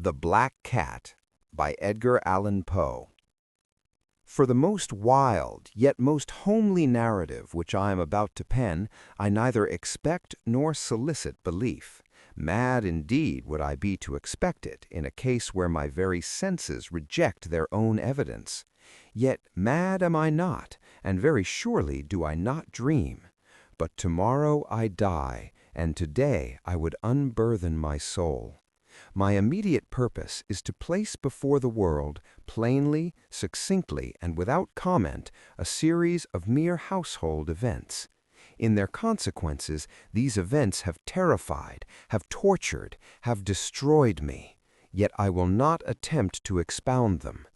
The Black Cat by Edgar Allan Poe. For the most wild, yet most homely narrative which I am about to pen, I neither expect nor solicit belief. Mad indeed would I be to expect it, in a case where my very senses reject their own evidence. Yet mad am I not, and very surely do I not dream. But tomorrow I die, and today I would unburthen my soul. My immediate purpose is to place before the world, plainly, succinctly, and without comment, a series of mere household events. In their consequences, these events have terrified, have tortured, have destroyed me. Yet I will not attempt to expound them.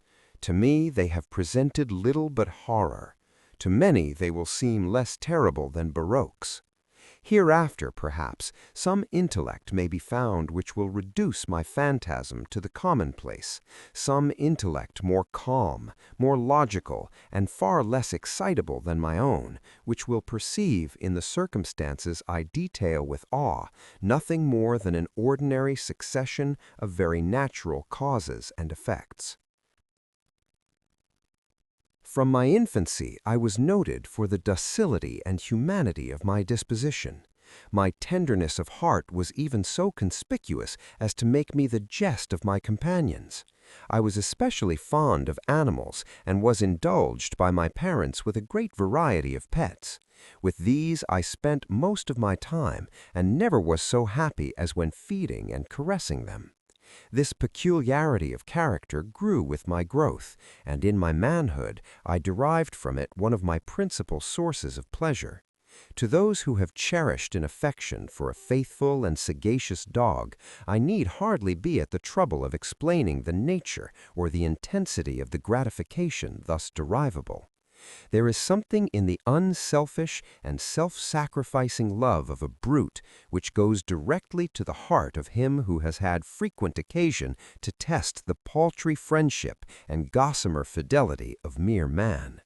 To me they have presented little but horror. To many they will seem less terrible than barroques. Hereafter, perhaps, some intellect may be found which will reduce my phantasm to the commonplace, some intellect more calm, more logical, and far less excitable than my own, which will perceive in the circumstances I detail with awe nothing more than an ordinary succession of very natural causes and effects. From my infancy I was noted for the docility and humanity of my disposition. My tenderness of heart was even so conspicuous as to make me the jest of my companions. I was especially fond of animals, and was indulged by my parents with a great variety of pets. With these I spent most of my time, and never was so happy as when feeding and caressing them. This peculiarity of character grew with my growth, and in my manhood I derived from it one of my principal sources of pleasure. To those who have cherished an affection for a faithful and sagacious dog, I need hardly be at the trouble of explaining the nature or the intensity of the gratification thus derivable. There is something in the unselfish and self-sacrificing love of a brute which goes directly to the heart of him who has had frequent occasion to test the paltry friendship and gossamer fidelity of mere man.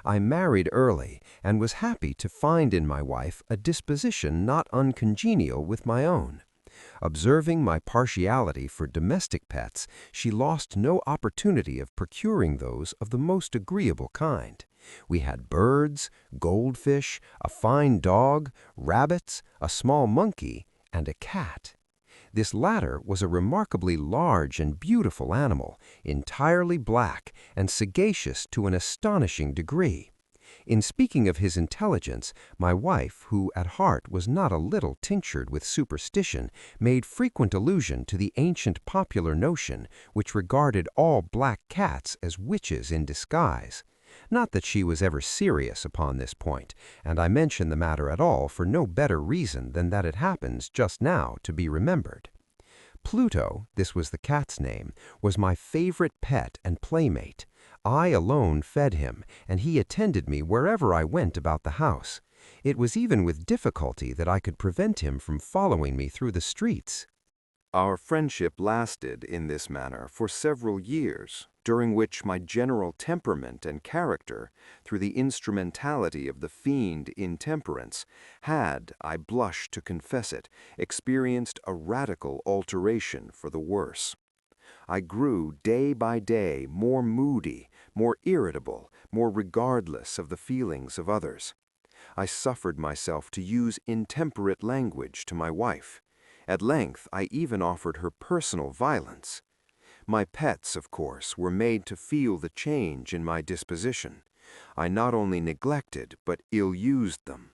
I married early, and was happy to find in my wife a disposition not uncongenial with my own. Observing my partiality for domestic pets, she lost no opportunity of procuring those of the most agreeable kind. We had birds, goldfish, a fine dog, rabbits, a small monkey, and a cat. This latter was a remarkably large and beautiful animal, entirely black and sagacious to an astonishing degree. In speaking of his intelligence, my wife, who at heart was not a little tinctured with superstition, made frequent allusion to the ancient popular notion, which regarded all black cats as witches in disguise. Not that she was ever serious upon this point, and I mention the matter at all for no better reason than that it happens just now to be remembered. Pluto, this was the cat's name, was my favorite pet and playmate. I alone fed him, and he attended me wherever I went about the house. It was even with difficulty that I could prevent him from following me through the streets. Our friendship lasted in this manner for several years, during which my general temperament and character, through the instrumentality of the fiend intemperance, had, I blush to confess it, experienced a radical alteration for the worse. I grew day by day more moody, more irritable, more regardless of the feelings of others. I suffered myself to use intemperate language to my wife. At length I even offered her personal violence. My pets, of course, were made to feel the change in my disposition. I not only neglected but ill-used them.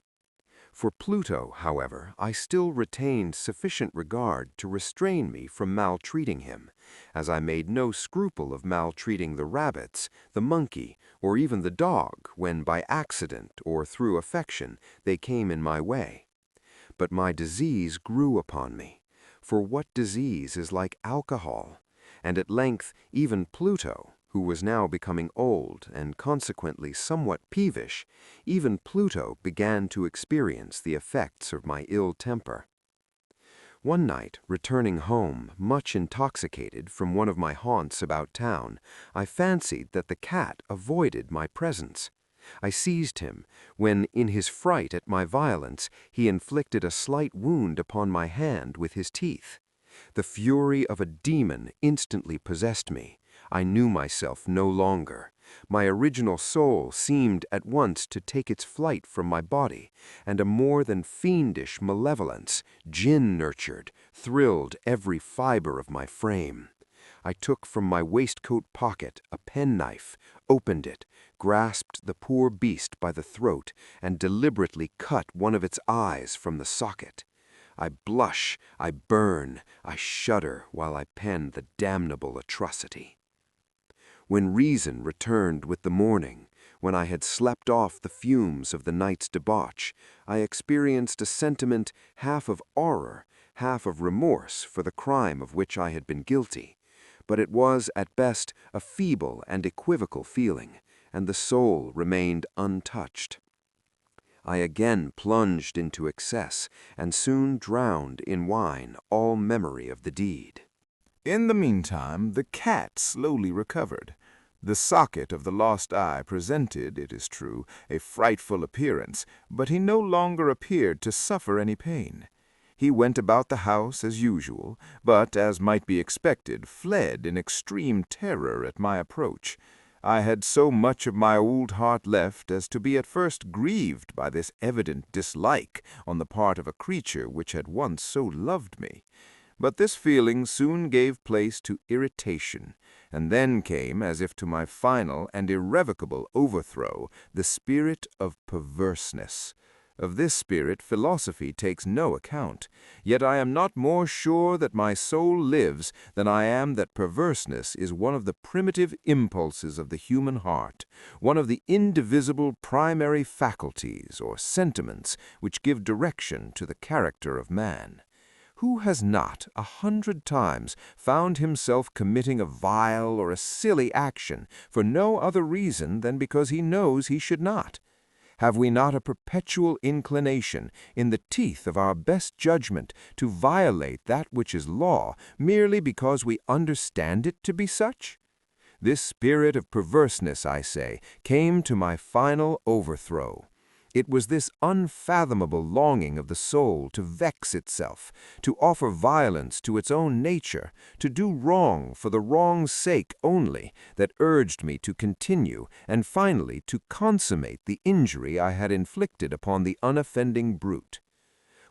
For Pluto, however, I still retained sufficient regard to restrain me from maltreating him, as I made no scruple of maltreating the rabbits, the monkey, or even the dog when by accident or through affection they came in my way. But my disease grew upon me, for what disease is like alcohol? And at length even Pluto, who was now becoming old and consequently somewhat peevish, even Pluto began to experience the effects of my ill temper. One night, returning home, much intoxicated from one of my haunts about town, I fancied that the cat avoided my presence. I seized him, when, in his fright at my violence, he inflicted a slight wound upon my hand with his teeth. The fury of a demon instantly possessed me. I knew myself no longer. My original soul seemed at once to take its flight from my body, and a more than fiendish malevolence, gin-nurtured, thrilled every fiber of my frame. I took from my waistcoat pocket a penknife, opened it, grasped the poor beast by the throat, and deliberately cut one of its eyes from the socket. I blush, I burn, I shudder while I pen the damnable atrocity. When reason returned with the morning, when I had slept off the fumes of the night's debauch, I experienced a sentiment half of horror, half of remorse for the crime of which I had been guilty. But it was, at best, a feeble and equivocal feeling, and the soul remained untouched. I again plunged into excess, and soon drowned in wine all memory of the deed. In the meantime, the cat slowly recovered. The socket of the lost eye presented, it is true, a frightful appearance, but he no longer appeared to suffer any pain. He went about the house as usual, but, as might be expected, fled in extreme terror at my approach. I had so much of my old heart left as to be at first grieved by this evident dislike on the part of a creature which had once so loved me. But this feeling soon gave place to irritation, and then came, as if to my final and irrevocable overthrow, the spirit of perverseness. Of this spirit philosophy takes no account, yet I am not more sure that my soul lives than I am that perverseness is one of the primitive impulses of the human heart, one of the indivisible primary faculties or sentiments which give direction to the character of man. Who has not 100 times found himself committing a vile or a silly action for no other reason than because he knows he should not? Have we not a perpetual inclination, in the teeth of our best judgment, to violate that which is law merely because we understand it to be such? This spirit of perverseness, I say, came to my final overthrow. It was this unfathomable longing of the soul to vex itself, to offer violence to its own nature, to do wrong for the wrong's sake only, that urged me to continue and finally to consummate the injury I had inflicted upon the unoffending brute.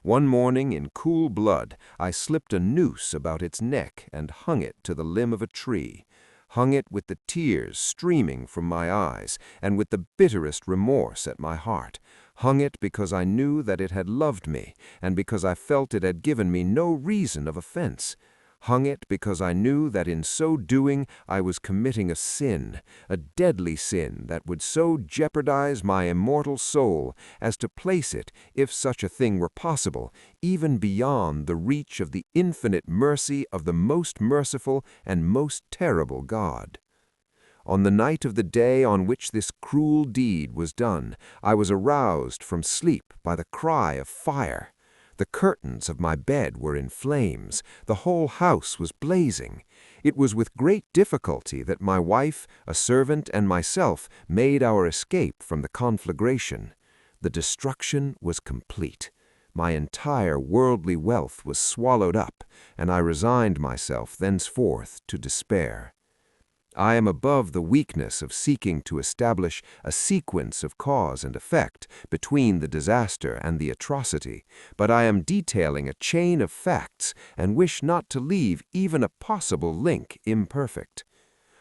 One morning, in cool blood, I slipped a noose about its neck and hung it to the limb of a tree. Hung it with the tears streaming from my eyes, and with the bitterest remorse at my heart. Hung it because I knew that it had loved me, and because I felt it had given me no reason of offense. Hung it because I knew that in so doing I was committing a sin, a deadly sin that would so jeopardize my immortal soul as to place it, if such a thing were possible, even beyond the reach of the infinite mercy of the most merciful and most terrible God. On the night of the day on which this cruel deed was done, I was aroused from sleep by the cry of fire. The curtains of my bed were in flames. The whole house was blazing. It was with great difficulty that my wife, a servant, and myself made our escape from the conflagration. The destruction was complete. My entire worldly wealth was swallowed up, and I resigned myself thenceforth to despair. I am above the weakness of seeking to establish a sequence of cause and effect between the disaster and the atrocity, but I am detailing a chain of facts and wish not to leave even a possible link imperfect.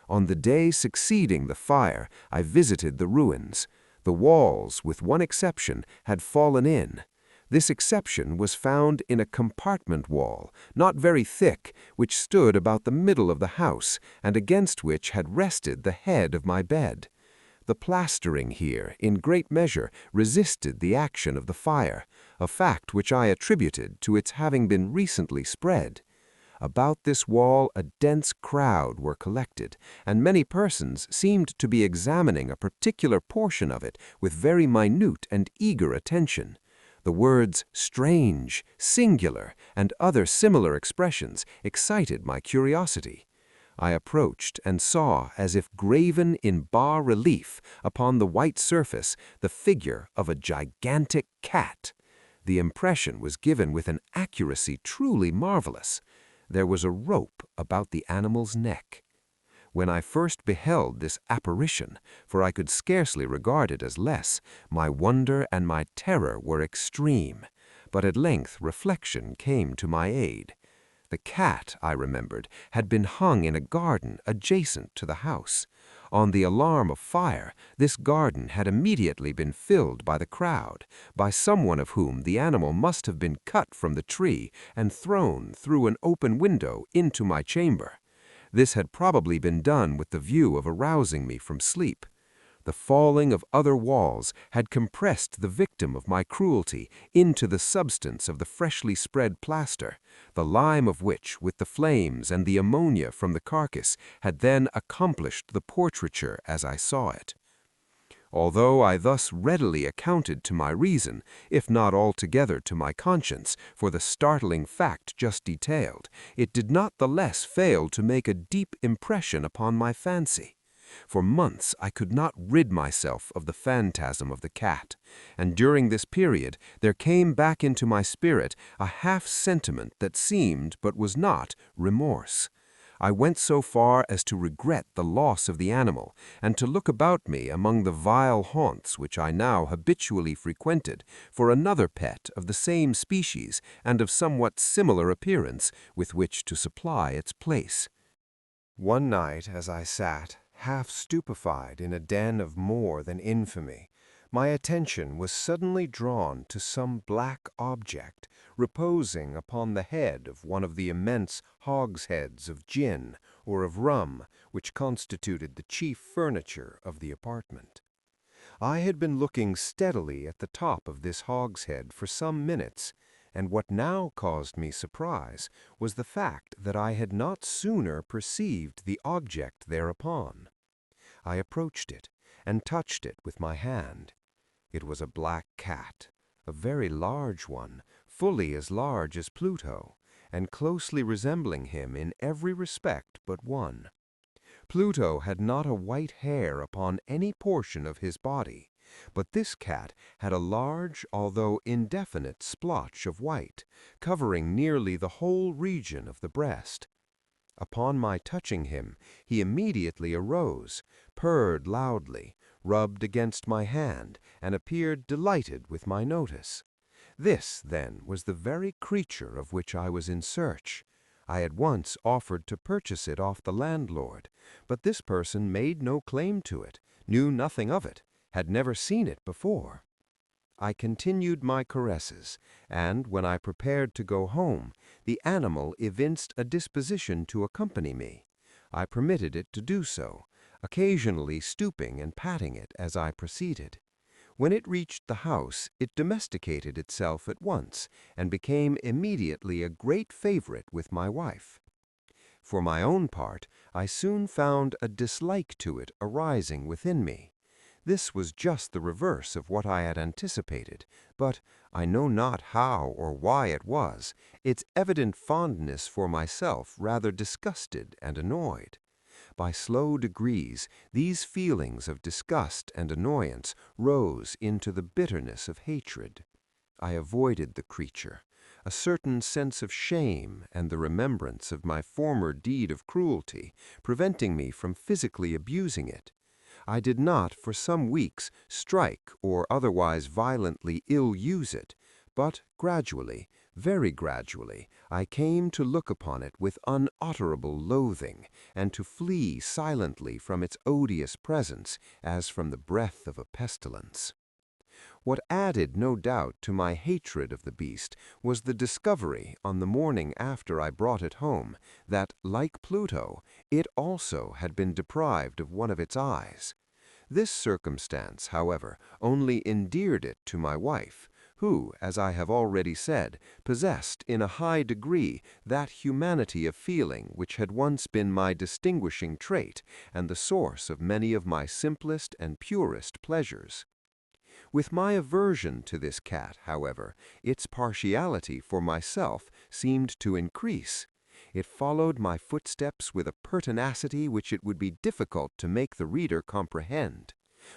On the day succeeding the fire, I visited the ruins. The walls, with one exception, had fallen in. This exception was found in a compartment wall, not very thick, which stood about the middle of the house, and against which had rested the head of my bed. The plastering here, in great measure, resisted the action of the fire, a fact which I attributed to its having been recently spread. About this wall a dense crowd were collected, and many persons seemed to be examining a particular portion of it with very minute and eager attention. The words strange, singular, and other similar expressions excited my curiosity. I approached and saw, as if graven in bas-relief upon the white surface, the figure of a gigantic cat. The impression was given with an accuracy truly marvelous. there was a rope about the animal's neck. When I first beheld this apparition, for I could scarcely regard it as less, my wonder and my terror were extreme, but at length reflection came to my aid. The cat, I remembered, had been hung in a garden adjacent to the house. On the alarm of fire, this garden had immediately been filled by the crowd, by someone of whom the animal must have been cut from the tree and thrown through an open window into my chamber. This had probably been done with the view of arousing me from sleep. The falling of other walls had compressed the victim of my cruelty into the substance of the freshly spread plaster, the lime of which, with the flames and the ammonia from the carcass, had then accomplished the portraiture as I saw it. Although I thus readily accounted to my reason, if not altogether to my conscience, for the startling fact just detailed, it did not the less fail to make a deep impression upon my fancy. For months I could not rid myself of the phantasm of the cat, and during this period there came back into my spirit a half-sentiment that seemed, but was not, remorse. I went so far as to regret the loss of the animal, and to look about me among the vile haunts which I now habitually frequented for another pet of the same species and of somewhat similar appearance with which to supply its place. One night, as I sat, half stupefied in a den of more than infamy, my attention was suddenly drawn to some black object reposing upon the head of one of the immense hogsheads of gin or of rum which constituted the chief furniture of the apartment. I had been looking steadily at the top of this hogshead for some minutes, and what now caused me surprise was the fact that I had not sooner perceived the object thereupon. I approached it and touched it with my hand. It was a black cat, a very large one, fully as large as Pluto, and closely resembling him in every respect but one. Pluto had not a white hair upon any portion of his body, but this cat had a large, although indefinite, splotch of white, covering nearly the whole region of the breast. Upon my touching him, he immediately arose, purred loudly, rubbed against my hand, and appeared delighted with my notice. This, then, was the very creature of which I was in search. I at once offered to purchase it off the landlord, but this person made no claim to it, knew nothing of it, had never seen it before. I continued my caresses, and when I prepared to go home, the animal evinced a disposition to accompany me. I permitted it to do so, occasionally stooping and patting it as I proceeded. When it reached the house, it domesticated itself at once, and became immediately a great favorite with my wife. For my own part, I soon found a dislike to it arising within me. This was just the reverse of what I had anticipated, but I know not how or why it was, its evident fondness for myself rather disgusted and annoyed. By slow degrees, these feelings of disgust and annoyance rose into the bitterness of hatred. I avoided the creature, a certain sense of shame and the remembrance of my former deed of cruelty preventing me from physically abusing it. I did not, for some weeks, strike or otherwise violently ill-use it, but gradually, very gradually, I came to look upon it with unutterable loathing, and to flee silently from its odious presence as from the breath of a pestilence. What added, no doubt, to my hatred of the beast was the discovery, on the morning after I brought it home, that, like Pluto, it also had been deprived of one of its eyes. This circumstance, however, only endeared it to my wife, who, as I have already said, possessed in a high degree that humanity of feeling which had once been my distinguishing trait and the source of many of my simplest and purest pleasures. With my aversion to this cat, however, its partiality for myself seemed to increase. It followed my footsteps with a pertinacity which it would be difficult to make the reader comprehend.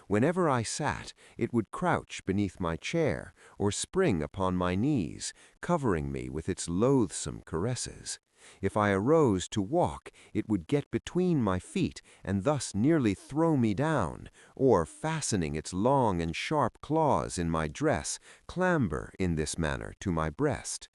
Whenever I sat, it would crouch beneath my chair or spring upon my knees, covering me with its loathsome caresses. If I arose to walk, it would get between my feet and thus nearly throw me down, or, fastening its long and sharp claws in my dress, clamber in this manner to my breast.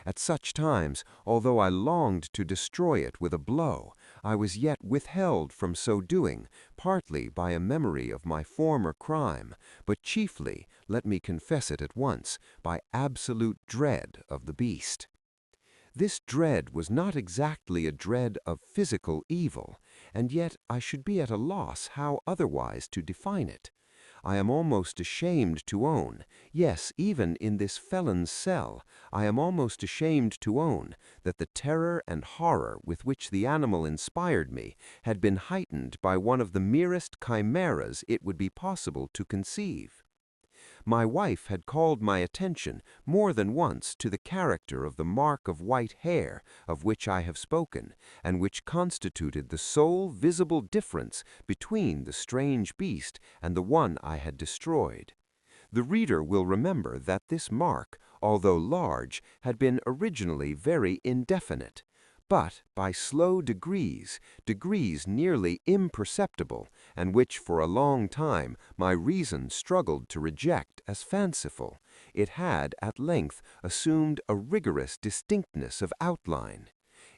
At such times, although I longed to destroy it with a blow, I was yet withheld from so doing, partly by a memory of my former crime, but chiefly, let me confess it at once, by absolute dread of the beast. This dread was not exactly a dread of physical evil, and yet I should be at a loss how otherwise to define it. I am almost ashamed to own, yes, even in this felon's cell, I am almost ashamed to own that the terror and horror with which the animal inspired me had been heightened by one of the merest chimeras it would be possible to conceive. My wife had called my attention more than once to the character of the mark of white hair of which I have spoken, and which constituted the sole visible difference between the strange beast and the one I had destroyed. The reader will remember that this mark, although large, had been originally very indefinite, but by slow degrees nearly imperceptible, and which for a long time my reason struggled to reject as fanciful, it had at length assumed a rigorous distinctness of outline.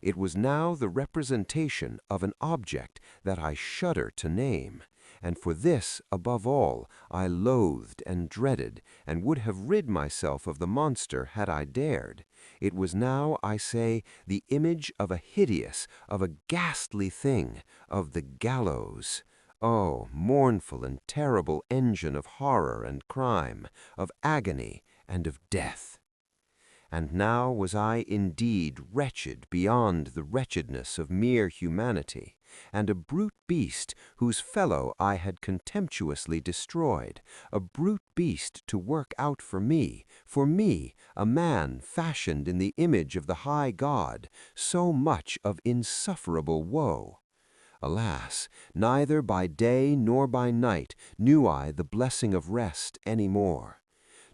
It was now the representation of an object that I shudder to name, and for this, above all, I loathed and dreaded, and would have rid myself of the monster had I dared. It was now, I say, the image of a hideous, of a ghastly thing, of the gallows. Oh, mournful and terrible engine of horror and crime, of agony and of death! And now was I indeed wretched beyond the wretchedness of mere humanity, and a brute beast whose fellow I had contemptuously destroyed, a brute beast to work out for me, a man fashioned in the image of the high God, so much of insufferable woe. Alas, neither by day nor by night knew I the blessing of rest any more.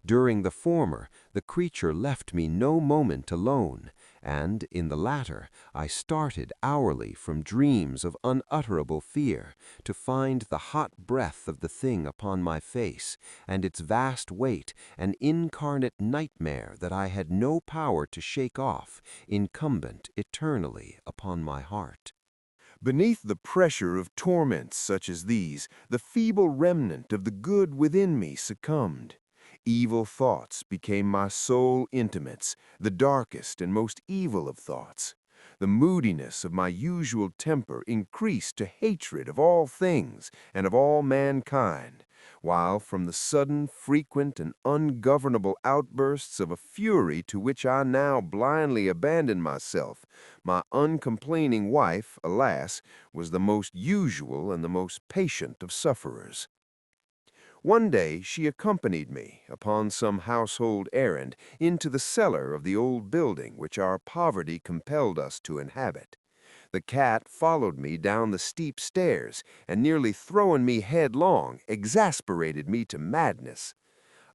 During the former, the creature left me no moment alone, and in the latter I started hourly from dreams of unutterable fear, to find the hot breath of the thing upon my face, and its vast weight an incarnate nightmare that I had no power to shake off, incumbent eternally upon my heart. Beneath the pressure of torments such as these, the feeble remnant of the good within me succumbed. Evil thoughts became my sole intimates, the darkest and most evil of thoughts. The moodiness of my usual temper increased to hatred of all things and of all mankind, while from the sudden, frequent, and ungovernable outbursts of a fury to which I now blindly abandoned myself, my uncomplaining wife, alas, was the most usual and the most patient of sufferers. One day she accompanied me, upon some household errand, into the cellar of the old building which our poverty compelled us to inhabit. The cat followed me down the steep stairs, and nearly throwing me headlong, exasperated me to madness.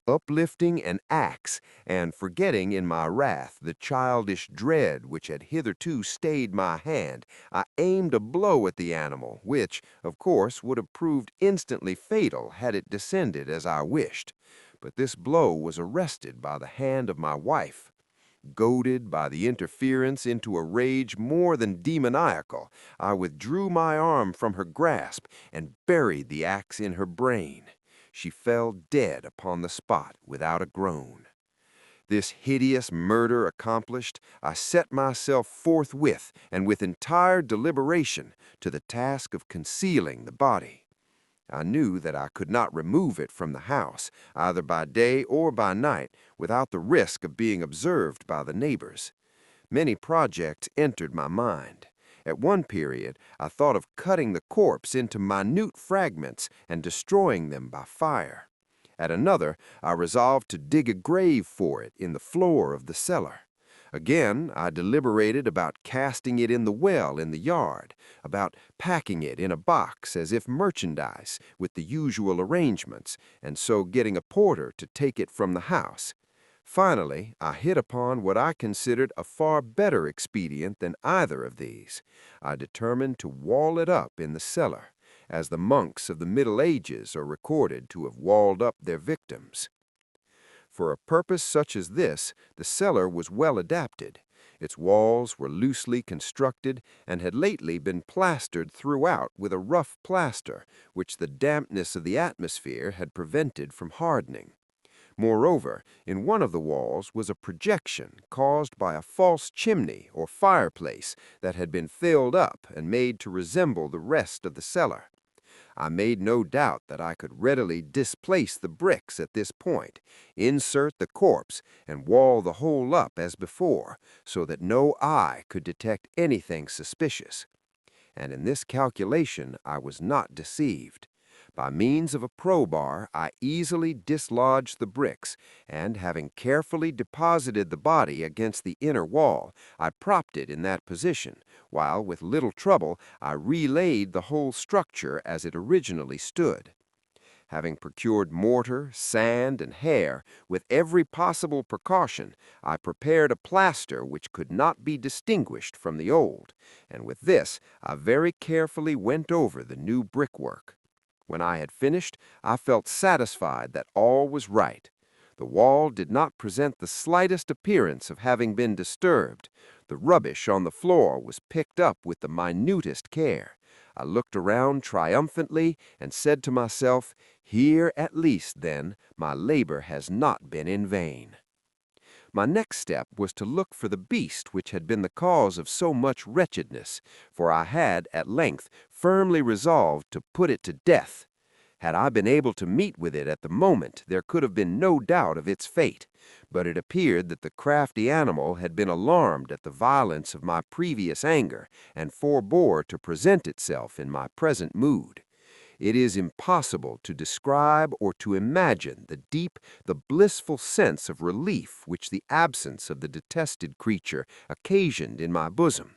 Uplifting an axe, and forgetting in my wrath the childish dread which had hitherto stayed my hand, I aimed a blow at the animal, which, of course, would have proved instantly fatal had it descended as I wished. But this blow was arrested by the hand of my wife. Goaded by the interference into a rage more than demoniacal, I withdrew my arm from her grasp and buried the axe in her brain. She fell dead upon the spot without a groan. This hideous murder accomplished, I set myself forthwith and with entire deliberation to the task of concealing the body. I knew that I could not remove it from the house, either by day or by night, without the risk of being observed by the neighbors. Many projects entered my mind. At one period, I thought of cutting the corpse into minute fragments and destroying them by fire. At another, I resolved to dig a grave for it in the floor of the cellar. Again, I deliberated about casting it in the well in the yard, about packing it in a box as if merchandise with the usual arrangements, and so getting a porter to take it from the house. Finally, I hit upon what I considered a far better expedient than either of these. I determined to wall it up in the cellar, as the monks of the Middle Ages are recorded to have walled up their victims. For a purpose such as this, the cellar was well adapted. Its walls were loosely constructed and had lately been plastered throughout with a rough plaster, which the dampness of the atmosphere had prevented from hardening. Moreover, in one of the walls was a projection caused by a false chimney or fireplace that had been filled up and made to resemble the rest of the cellar. I made no doubt that I could readily displace the bricks at this point, insert the corpse, and wall the whole up as before, so that no eye could detect anything suspicious. And in this calculation I was not deceived. By means of a crowbar, I easily dislodged the bricks, and having carefully deposited the body against the inner wall, I propped it in that position, while with little trouble I relaid the whole structure as it originally stood. Having procured mortar, sand, and hair, with every possible precaution, I prepared a plaster which could not be distinguished from the old, and with this I very carefully went over the new brickwork. When I had finished, I felt satisfied that all was right. The wall did not present the slightest appearance of having been disturbed. The rubbish on the floor was picked up with the minutest care. I looked around triumphantly and said to myself, "Here at least, then, my labor has not been in vain." My next step was to look for the beast which had been the cause of so much wretchedness, for I had, at length, firmly resolved to put it to death. Had I been able to meet with it at the moment, there could have been no doubt of its fate, but it appeared that the crafty animal had been alarmed at the violence of my previous anger, and forbore to present itself in my present mood. It is impossible to describe or to imagine the blissful sense of relief which the absence of the detested creature occasioned in my bosom.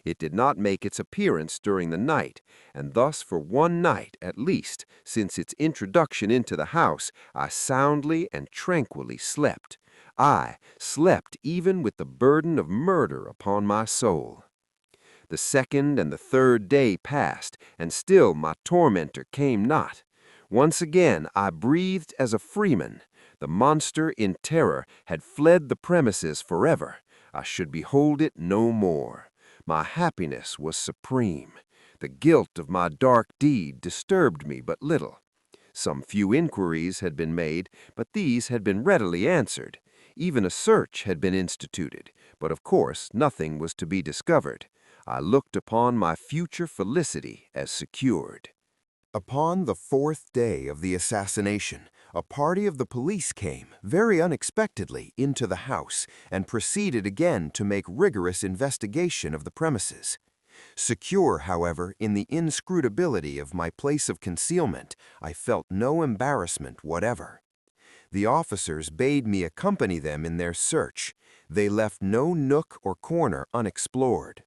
It did not make its appearance during the night, and thus for one night at least, since its introduction into the house, I soundly and tranquilly slept. I slept even with the burden of murder upon my soul. The second and the third day passed, and still my tormentor came not. Once again I breathed as a freeman. The monster, in terror, had fled the premises forever. I should behold it no more. My happiness was supreme. The guilt of my dark deed disturbed me but little. Some few inquiries had been made, but these had been readily answered. Even a search had been instituted, but of course nothing was to be discovered. I looked upon my future felicity as secured. Upon the fourth day of the assassination, a party of the police came, very unexpectedly, into the house and proceeded again to make rigorous investigation of the premises. Secure, however, in the inscrutability of my place of concealment, I felt no embarrassment whatever. The officers bade me accompany them in their search. They left no nook or corner unexplored.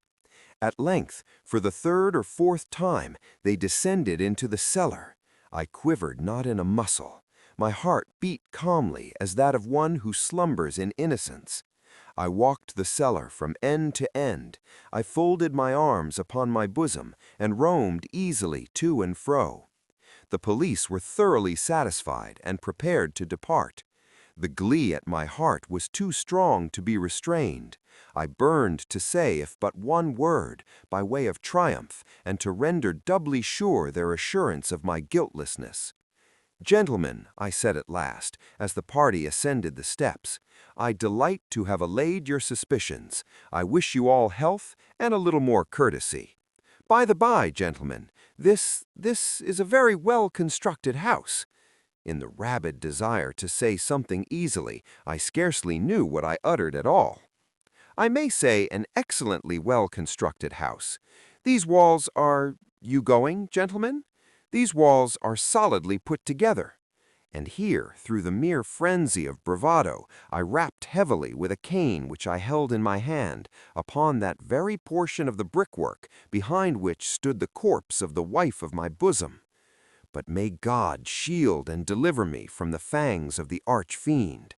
At length, for the third or fourth time, they descended into the cellar. I quivered not in a muscle. My heart beat calmly as that of one who slumbers in innocence. I walked the cellar from end to end. I folded my arms upon my bosom and roamed easily to and fro. The police were thoroughly satisfied and prepared to depart. The glee at my heart was too strong to be restrained. I burned to say if but one word, by way of triumph, and to render doubly sure their assurance of my guiltlessness. "Gentlemen," I said at last, as the party ascended the steps, "I delight to have allayed your suspicions. I wish you all health and a little more courtesy. By the by, gentlemen, this is a very well-constructed house." In the rabid desire to say something easily, I scarcely knew what I uttered at all. "I may say an excellently well-constructed house. These walls are— you going, gentlemen? These walls are solidly put together." And here, through the mere frenzy of bravado, I rapped heavily with a cane which I held in my hand upon that very portion of the brickwork behind which stood the corpse of the wife of my bosom. But may God shield and deliver me from the fangs of the arch-fiend.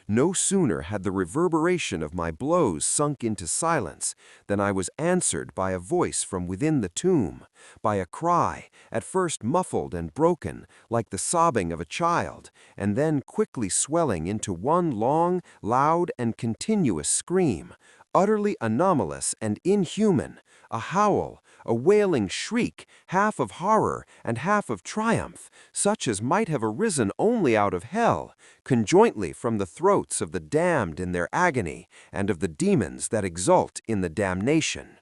No sooner had the reverberation of my blows sunk into silence than I was answered by a voice from within the tomb, by a cry, at first muffled and broken, like the sobbing of a child, and then quickly swelling into one long, loud, and continuous scream, utterly anomalous and inhuman, a howl, a wailing shriek, half of horror and half of triumph, such as might have arisen only out of hell, conjointly from the throats of the damned in their agony, and of the demons that exult in the damnation.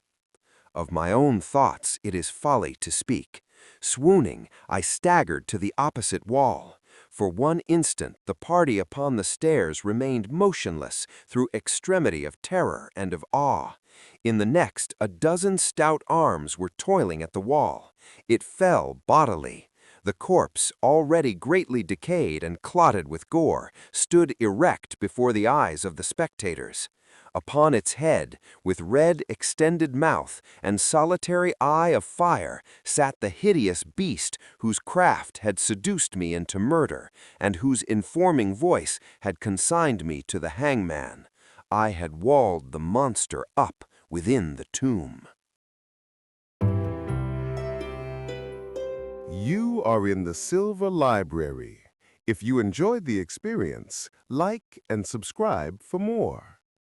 Of my own thoughts it is folly to speak. Swooning, I staggered to the opposite wall. For one instant the party upon the stairs remained motionless through extremity of terror and of awe. In the next, a dozen stout arms were toiling at the wall. It fell bodily. The corpse, already greatly decayed and clotted with gore, stood erect before the eyes of the spectators. Upon its head, with red extended mouth and solitary eye of fire, sat the hideous beast whose craft had seduced me into murder, and whose informing voice had consigned me to the hangman. I had walled the monster up within the tomb. You are in the Silver Library. If you enjoyed the experience, like and subscribe for more.